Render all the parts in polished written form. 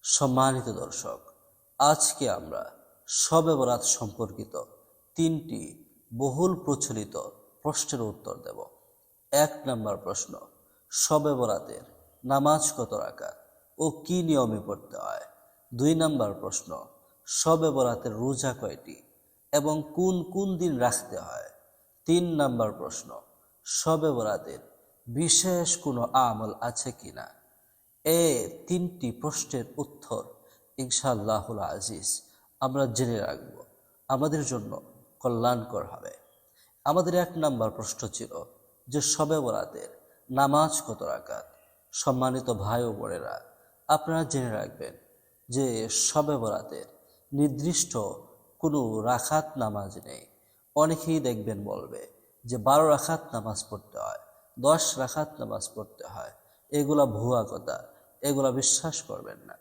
সম্মানিত দর্শক, আজকে আমরা শবে বরাত সম্পর্কিত তিনটি বহুল প্রচলিত প্রশ্নের উত্তর দেব। ১ নম্বর প্রশ্ন, শবে বরাতের নামাজ কত রাকাত ও কি নিয়মে পড়তে হয়? ২ নম্বর প্রশ্ন, শবে বরাতের রোজা কয়টি এবং কোন কোন দিন রাখতে হয়? ৩ নম্বর প্রশ্ন, শবে বরাতের বিশেষ কোনো আমল আছে কিনা? এই তিনটি প্রশ্নের উত্তর ইনশাআল্লাহুল আজিজ আমরা জেনে রাখব, আমাদের জন্য কল্যাণকর হবে। আমাদের ১ নম্বর প্রশ্ন ছিল যে শবে বরাতের নামাজ কত রাকাত। সম্মানিত ভাই ও বোনেরা, আপনারা জেনে রাখবেন যে শবে বরাতের নির্দিষ্ট কোনো রাকাত নামাজ নেই। অনেকেই দেখবেন বলবে যে ১২ রাকাত নামাজ পড়তে হয়, ১০ রাকাত নামাজ পড়তে হয়। এগুলা ভুয়া কথা, এগুলা বিশ্বাস করবেন না।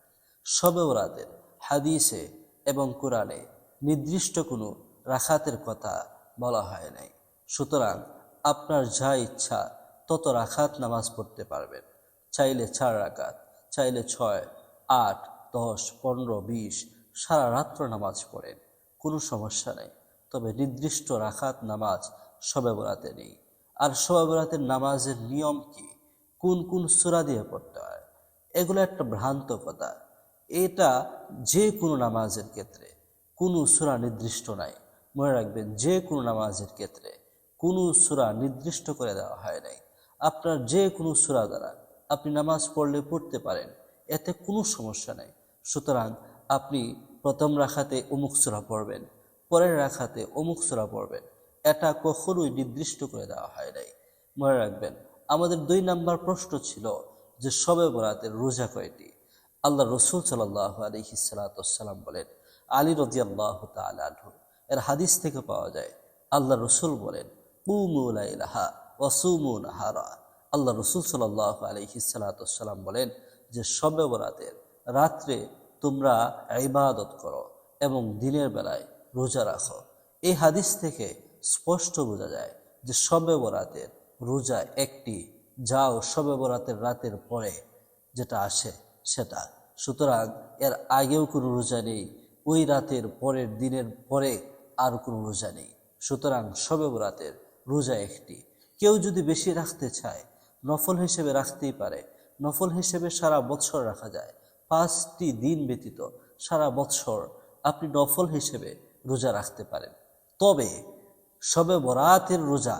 শবে বরাতের হাদিসে এবং কোরআনে নির্দিষ্ট কোনো রাকাতের কথা বলা হয় নাই। সুতরাং আপনার যা ইচ্ছা তত রাকাত নামাজ পড়তে পারবেন। চাইলে ৪ রাকাত, চাইলে ৬, ৮, ১০, ১৫, ২০ সারা রাত্র নামাজ পড়েন, কোনো সমস্যা নেই। তবে নির্দিষ্ট রাকাত নামাজ শবে বরাতে নেই। আর শবে বরাতের নামাজের নিয়ম কি, কোন কোন সূরা দিয়ে পড়তে হয়, এগুলো একটা ভ্রান্ত কথা। এটা যে কোনো নামাজের ক্ষেত্রে কোনো সূরা নির্দিষ্ট নাই। মনে রাখবেন, যে কোনো নামাজের ক্ষেত্রে কোনো সূরা নির্দিষ্ট করে দেওয়া হয় নাই। আপনার যে কোনো সূরা দ্বারা আপনি নামাজ পড়লে পড়তে পারেন, এতে কোনো সমস্যা নেই। সুতরাং আপনি প্রথম রাকাতে অমুক সূরা পড়বেন, পরের রাকাতে অমুক সূরা পড়বেন, এটা কখনোই নির্দিষ্ট করে দেওয়া হয় নাই। মনে রাখবেন, আমাদের ২ নম্বর প্রশ্ন ছিল যে শবে বরাতের রোজা কয়টি। আল্লাহ রসুল সাল্লাল্লাহু আলাইহি সাল্লাম বলেন, আলী রাদিয়াল্লাহু তাআলা আনহু এর হাদিস থেকে পাওয়া যায়, আল্লাহ রসুল বলেন, কুমু লাইলাহা ওয়া সুমু নাহারা। আল্লাহ রসুল সাল্লাল্লাহু আলাইহি সাল্লাম বলেন যে শবে বরাতের রাত্রে তোমরা ইবাদত করো এবং দিনের বেলায় রোজা রাখো। এই হাদিস থেকে স্পষ্ট বোঝা যায় যে শবে বরাতের রোজা একটি, যাও শবে বরাতের রাতের পরে যেটা আসে সেটা। সুতরাং এর আগেও কোনো রোজা নেই, ওই রাতের পরের দিনের পরে আর কোনো রোজা নেই। সুতরাং শবে বরাতের রোজা একটি। কেউ যদি বেশি রাখতে চায় নফল হিসেবে রাখতেই পারে। নফল হিসেবে সারা বৎসর রাখা যায়। 5টি দিন ব্যতীত সারা বৎসর আপনি নফল হিসেবে রোজা রাখতে পারেন। তবে শবে বরাতের রোজা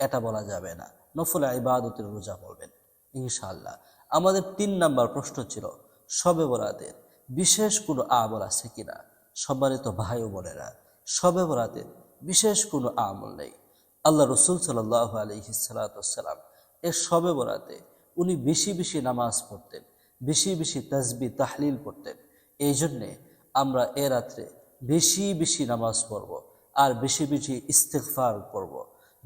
এটা বলা যাবে না, নফল ইবাদতের রোজা বলবেন ইনশাআল্লাহ। আমাদের ৩ নম্বর প্রশ্ন ছিল শবে বরাতের বিশেষ কোনো আমল আছে কিনা। সম্মানিত ভাই ও বোনেরা, শবে বরাতের বিশেষ কোনো আমল নেই। আল্লাহ রসুল সাল্লাল্লাহু আলাইহি সাল্লাম এর শবে বরাতে উনি বেশি বেশি নামাজ পড়তেন, বেশি বেশি তাসবিহ তাহলিল পড়তেন। এই জন্যে আমরা এ রাত্রে বেশি বেশি নামাজ পড়ব আর বেশি বেশি ইস্তিগফার করব,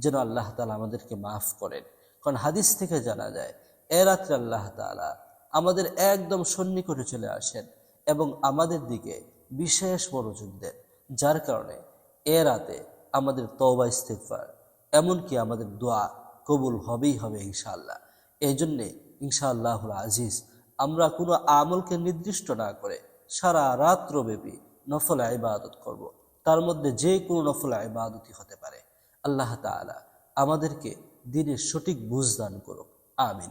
যেন আল্লাহ তাআলা আমাদেরকে মাফ করেন। কারণ হাদিস থেকে জানা যায় এ রাত্রে আল্লাহ তাআলা আমাদের একদম সন্নিকটে চলে আসেন এবং আমাদের দিকে বিশেষ মনোযোগ দেন, যার কারণে এ রাতে আমাদের তওবা ইস্তিগফার এমনকি আমাদের দোয়া কবুল হবেই হবে ইনশাআল্লাহ। এই জন্যে ইনশাআল্লাহুল আজিজ আমরা কোনো আমলকে নির্দিষ্ট না করে সারা রাত্রব্যাপী নফল ইবাদত করব। তার মধ্যে যে কোনো নফল ইবাদতই হতে পারে। আল্লাহ তাআলা আমাদেরকে দ্বীনের সঠিক বুঝ দান করুক, আমিন।